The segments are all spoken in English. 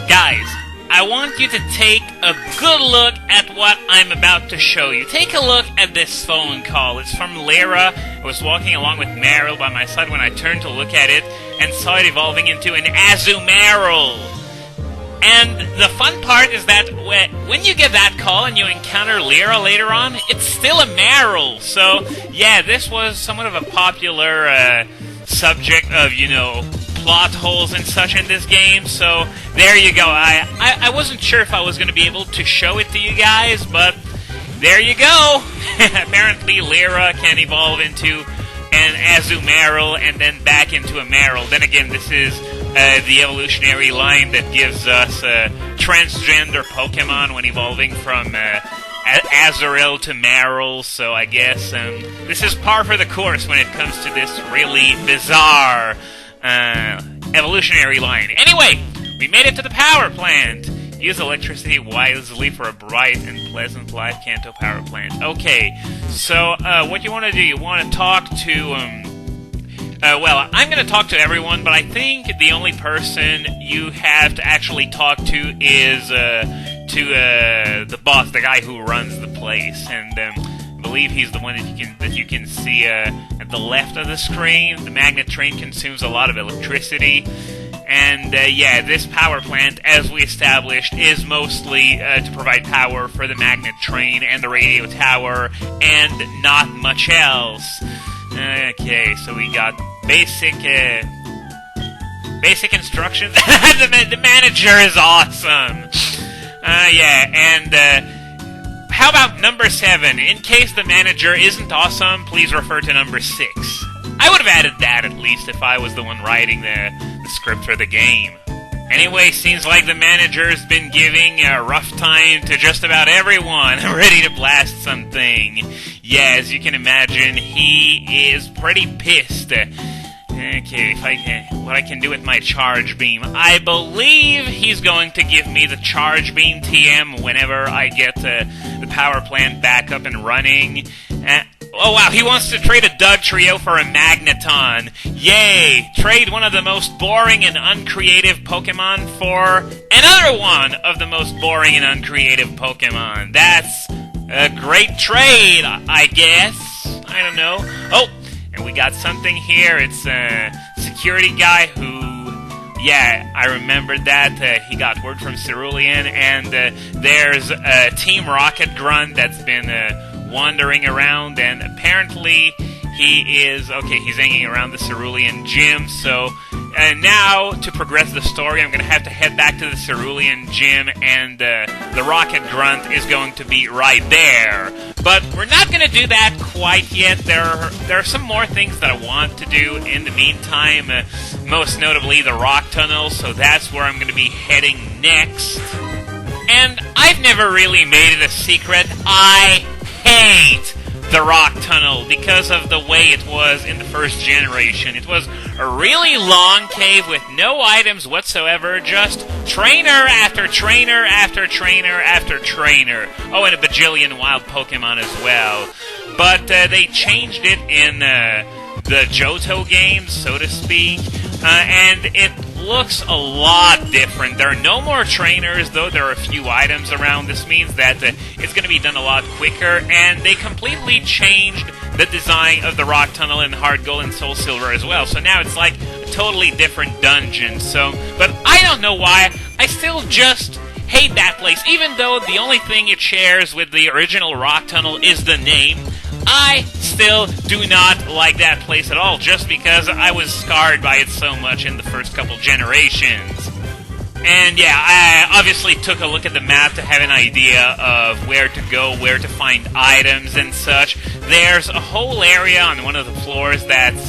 Guys, I want you to take a good look at what I'm about to show you. Take a look at this phone call. It's from Lyra. I was walking along with Meryl by my side when I turned to look at it and saw it evolving into an Azumarill. And the fun part is that when you get that call and you encounter Lyra later on, it's still a Meryl. So, yeah, this was somewhat of a popular subject of, plot holes and such in this game. So, there you go. I wasn't sure if I was going to be able to show it to you guys, but there you go. Apparently, Lyra can evolve into an Azumarill and then back into a Meryl. Then again, this is the evolutionary line that gives us transgender Pokemon when evolving from Azurill to Meryl, so I guess this is par for the course when it comes to this really bizarre evolutionary line. Anyway, we made it to the power plant. Use electricity wisely for a bright and pleasant life, Kanto power plant. Okay, so what you want to do, you want to talk to... well, I'm going to talk to everyone, but I think the only person you have to actually talk to is the boss, the guy who runs the place, and I believe he's the one that you can see at the left of the screen. The magnet train consumes a lot of electricity, and yeah, this power plant, as we established, is mostly to provide power for the magnet train and the radio tower, and not much else. Okay, so we got basic instructions. The manager is awesome. Yeah, and how about number 7? In case the manager isn't awesome, please refer to number 6. I would have added that at least if I was the one writing the script for the game. Anyway, seems like the manager's been giving a rough time to just about everyone ready to blast something. Yeah, as you can imagine, he is pretty pissed. Okay, what I can do with my charge beam. I believe he's going to give me the charge beam TM whenever I get the power plant back up and running. Oh wow, he wants to trade a Dugtrio for a Magneton. Yay! Trade one of the most boring and uncreative Pokemon for another one of the most boring and uncreative Pokemon. That's a great trade, I guess. I don't know. Oh, and we got something here. It's a security guy who... Yeah, I remembered that. He got word from Cerulean, and there's a Team Rocket Grunt that's been... wandering around, and apparently he's hanging around the Cerulean gym, so now, to progress the story, I'm going to have to head back to the Cerulean gym, and the Rocket Grunt is going to be right there. But we're not going to do that quite yet. There are some more things that I want to do in the meantime, most notably the Rock Tunnel, so that's where I'm going to be heading next. And I've never really made it a secret, I hate the Rock Tunnel because of the way it was in the first generation. It was a really long cave with no items whatsoever, just trainer after trainer after trainer after trainer. Oh, and a bajillion wild Pokemon as well. But they changed it in the Johto games, so to speak, and it looks a lot different. There are no more trainers, though there are a few items around. This means that it's going to be done a lot quicker, and they completely changed the design of the Rock Tunnel in Heart Gold and Soul Silver as well. So now it's like a totally different dungeon. But I don't know why. I still just hate that place, even though the only thing it shares with the original Rock Tunnel is the name. I still do not like that place at all, just because I was scarred by it so much in the first couple generations. And yeah, I obviously took a look at the map to have an idea of where to go, where to find items and such. There's a whole area on one of the floors that's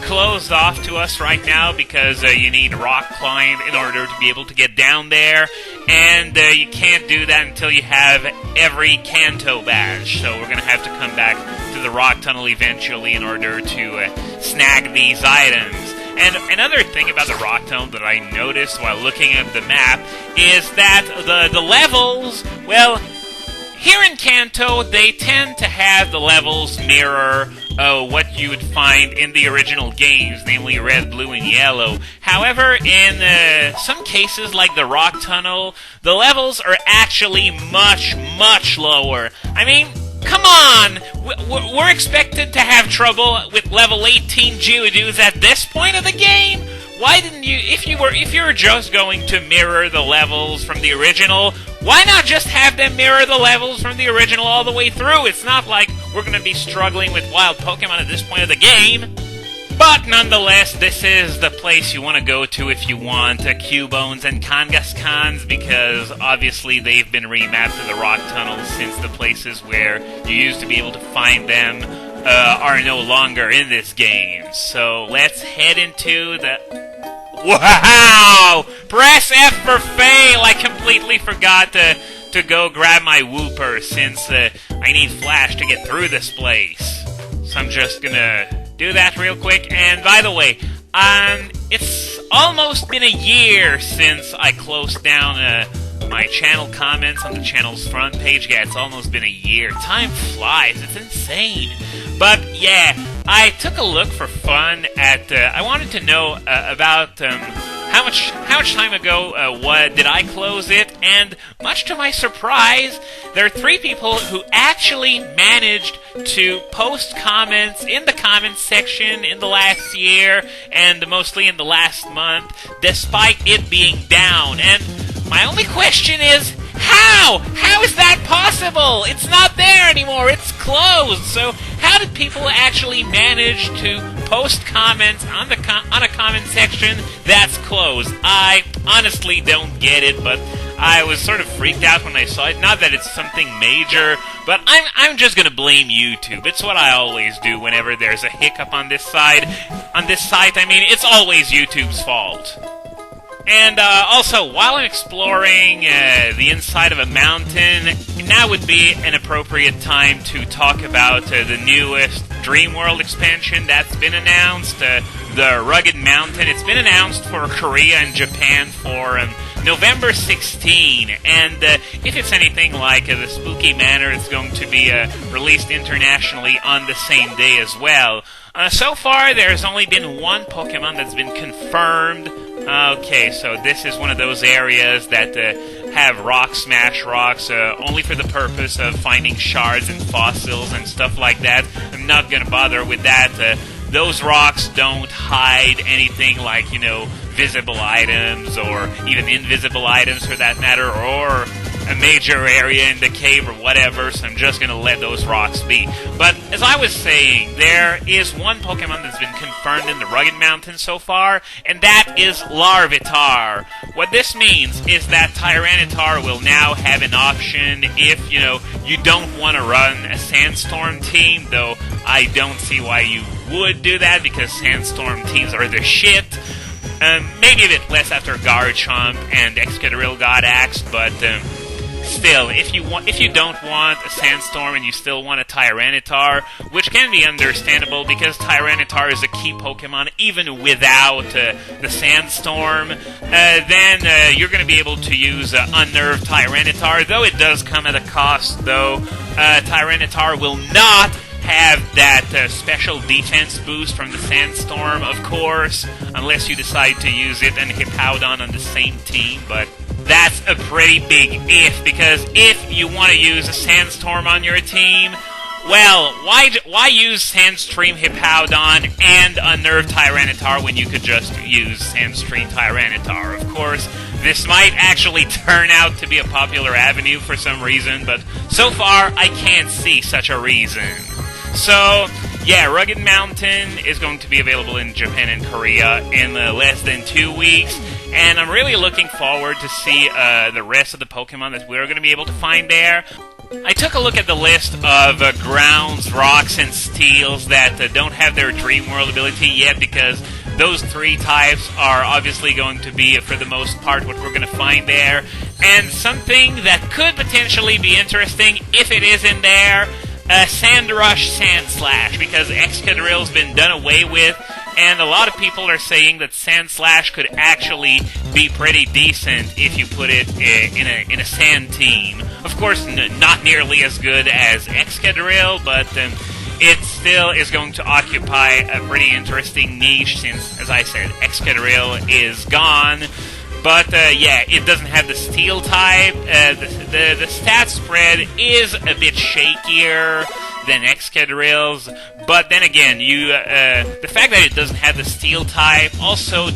closed off to us right now because you need rock climb in order to be able to get down there. And you can't do that until you have every Kanto badge. So we're going to have to come back to the Rock Tunnel eventually in order to snag these items. And another thing about the Rock Tunnel that I noticed while looking at the map is that the levels, well, here in Kanto, they tend to have the levels mirror what you would find in the original games, namely red, blue, and yellow. However, in some cases, like the rock tunnel, the levels are actually much, much lower. I mean, come on! We're expected to have trouble with level 18 Geodudes at this point of the game? Why didn't you, if you were just going to mirror the levels from the original, why not just have them mirror the levels from the original all the way through? It's not like we're going to be struggling with wild Pokemon at this point of the game. But nonetheless, this is the place you want to go to if you want Cubones and Kangaskhans, because obviously they've been remapped to the rock tunnels since the places where you used to be able to find them are no longer in this game. So let's head into the... Wow! Press F for fail! I completely forgot to go grab my Wooper since I need Flash to get through this place. So I'm just gonna do that real quick. And by the way, it's almost been a year since I closed down my channel comments on the channel's front page. Yeah, it's almost been a year. Time flies. It's insane. But yeah, I took a look for fun at. I wanted to know about how much time ago what did I close it, and much to my surprise, there are 3 people who actually managed to post comments in the comments section in the last year and mostly in the last month, despite it being down. And my only question is, how? How is that possible? It's not there anymore. It's closed. So how did people actually manage to post comments on a comment section that's closed? I honestly don't get it, but I was sort of freaked out when I saw it. Not that it's something major, but I'm just gonna blame YouTube. It's what I always do whenever there's a hiccup on this side. On this site, I mean, it's always YouTube's fault. And also, while I'm exploring the inside of a mountain, now would be an appropriate time to talk about the newest Dream World expansion that's been announced, the Rugged Mountain. It's been announced for Korea and Japan for November 16, and if it's anything like the Spooky Manor, it's going to be released internationally on the same day as well. So far, there's only been one Pokemon that's been confirmed. Okay, so this is one of those areas that have rock smash rocks only for the purpose of finding shards and fossils and stuff like that. I'm not going to bother with that. Those rocks don't hide anything like, visible items or even invisible items for that matter, or a major area in the cave or whatever, so I'm just going to let those rocks be. But as I was saying, there is one Pokemon that's been confirmed in the Rugged Mountain so far, and that is Larvitar. What this means is that Tyranitar will now have an option if, you don't want to run a Sandstorm team, though I don't see why you would do that, because Sandstorm teams are the shit. Maybe a bit less after Garchomp and Excadrill got axed, but still, if you don't want a Sandstorm and you still want a Tyranitar, which can be understandable because Tyranitar is a key Pokemon even without the Sandstorm, then you're going to be able to use Unnerved Tyranitar, though it does come at a cost, though. Tyranitar will not have that special defense boost from the Sandstorm, of course, unless you decide to use it and Hippowdon on the same team, but that's a pretty big if, because if you want to use a Sandstorm on your team, well, why use Sandstream Hippowdon and Unnerved Tyranitar when you could just use Sandstream Tyranitar? Of course, this might actually turn out to be a popular avenue for some reason, but so far I can't see such a reason. So, yeah, Rugged Mountain is going to be available in Japan and Korea in less than 2 weeks, and I'm really looking forward to see the rest of the Pokemon that we're going to be able to find there. I took a look at the list of grounds, rocks, and steels that don't have their Dream World ability yet, because those 3 types are obviously going to be, for the most part, what we're going to find there. And something that could potentially be interesting, if it is in there, Sandrush Sandslash, because Excadrill's been done away with, and a lot of people are saying that Sandslash could actually be pretty decent if you put it in a sand team. Of course, not nearly as good as Excadrill, but it still is going to occupy a pretty interesting niche since, as I said, Excadrill is gone. But, yeah, it doesn't have the steel type. The stat spread is a bit shakier than Excadrill's. But then again, the fact that it doesn't have the steel type also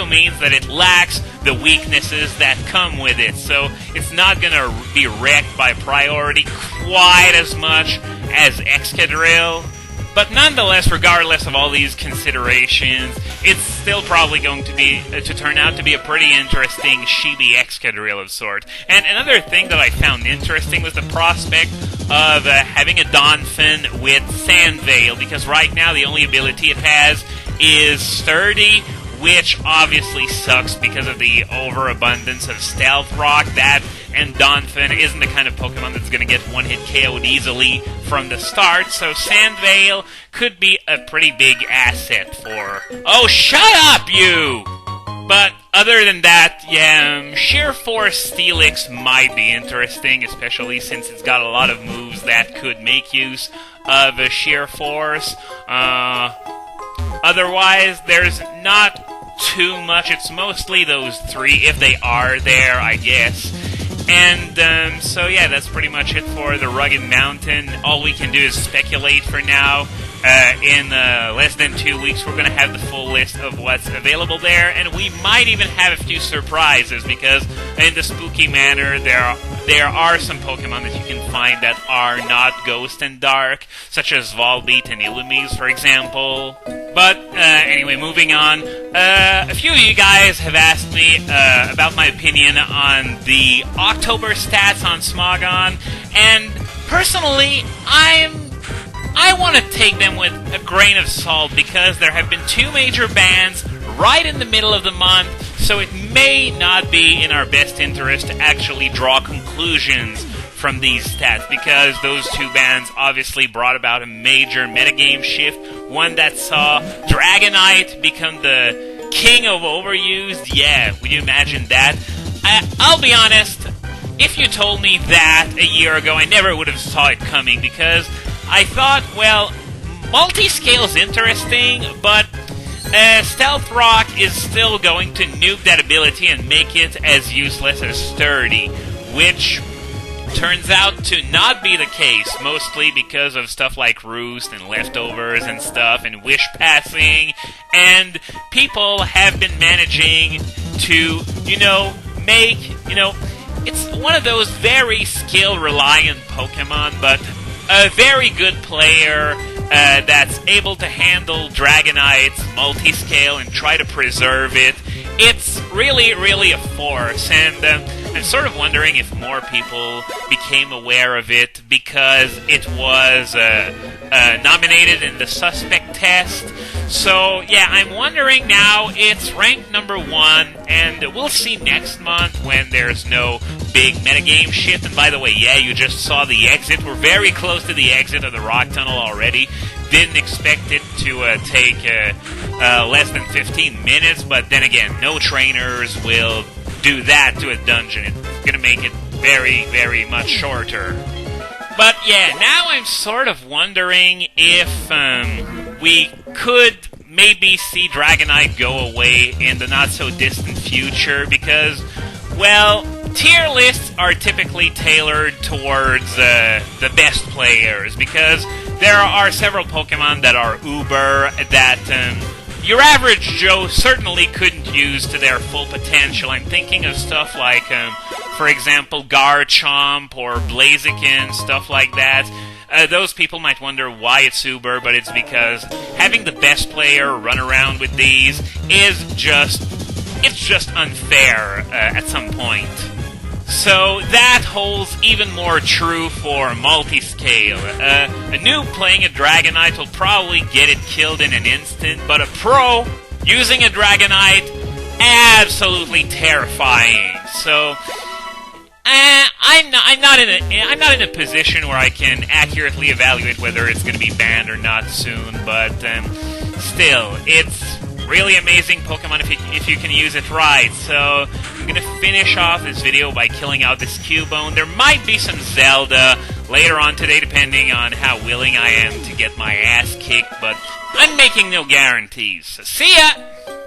means that it lacks the weaknesses that come with it. So it's not going to be wrecked by priority quite as much as Excadrill. But nonetheless, regardless of all these considerations, it's still probably going to turn out to be a pretty interesting chibi Excadrill of sort. And another thing that I found interesting was the prospect of having a Donphin with Sandveil, because right now the only ability it has is Sturdy, which obviously sucks because of the overabundance of Stealth Rock. That and Donphin isn't the kind of Pokemon that's going to get one-hit KO'd easily from the start, so Sandveil could be a pretty big asset for... Oh, shut up, you! But other than that, yeah, Sheer Force Steelix might be interesting, especially since it's got a lot of moves that could make use of Sheer Force. Otherwise, there's not too much. It's mostly those three, if they are there, I guess. And, so yeah, that's pretty much it for the Rugged Mountain. All we can do is speculate for now. In less than 2 weeks, we're going to have the full list of what's available there, and we might even have a few surprises, because in the Spooky Manor, there are some Pokemon that you can find that are not Ghost and Dark, such as Volbeat and Illumise, for example. But, anyway, moving on. A few of you guys have asked me about my opinion on the October stats on Smogon, and personally, I want to take them with a grain of salt, because there have been two major bans right in the middle of the month, so it may not be in our best interest to actually draw conclusions from these stats, because those two bans obviously brought about a major metagame shift, one that saw Dragonite become the king of overused. Yeah, would you imagine that? I'll be honest, if you told me that a year ago, I never would have saw it coming, because I thought, well, multi-scale's interesting, but Stealth Rock is still going to nuke that ability and make it as useless as Sturdy, which turns out to not be the case, mostly because of stuff like Roost and Leftovers and stuff, and Wish Passing, and people have been managing to, make, it's one of those very skill-reliant Pokemon, but a very good player that's able to handle Dragonite's multi-scale and try to preserve it. It's really, really a force, and I'm sort of wondering if more people became aware of it because it was nominated in the suspect test. So, yeah, I'm wondering now. It's ranked number 1, and we'll see next month when there's no big metagame shift. And by the way, yeah, you just saw the exit. We're very close to the exit of the Rock Tunnel already. Didn't expect it to take less than 15 minutes, but then again, no trainers will do that to a dungeon. It's going to make it very, very much shorter. But yeah, now I'm sort of wondering if we could maybe see Dragonite go away in the not-so-distant future, because, well, tier lists are typically tailored towards the best players, because there are several Pokemon that are uber that your average Joe certainly couldn't use to their full potential. I'm thinking of stuff like, for example, Garchomp or Blaziken, stuff like that. Those people might wonder why it's uber, but it's because having the best player run around with these is just unfair at some point. So that holds even more true for multi-scale. A noob playing a Dragonite will probably get it killed in an instant, but a pro using a Dragonite, absolutely terrifying. So I'm not in a position where I can accurately evaluate whether it's going to be banned or not soon, but still, it's really amazing Pokemon if you can use it right. So I'm going to finish off this video by killing out this Cubone. There might be some Zelda later on today, depending on how willing I am to get my ass kicked, but I'm making no guarantees. So see ya!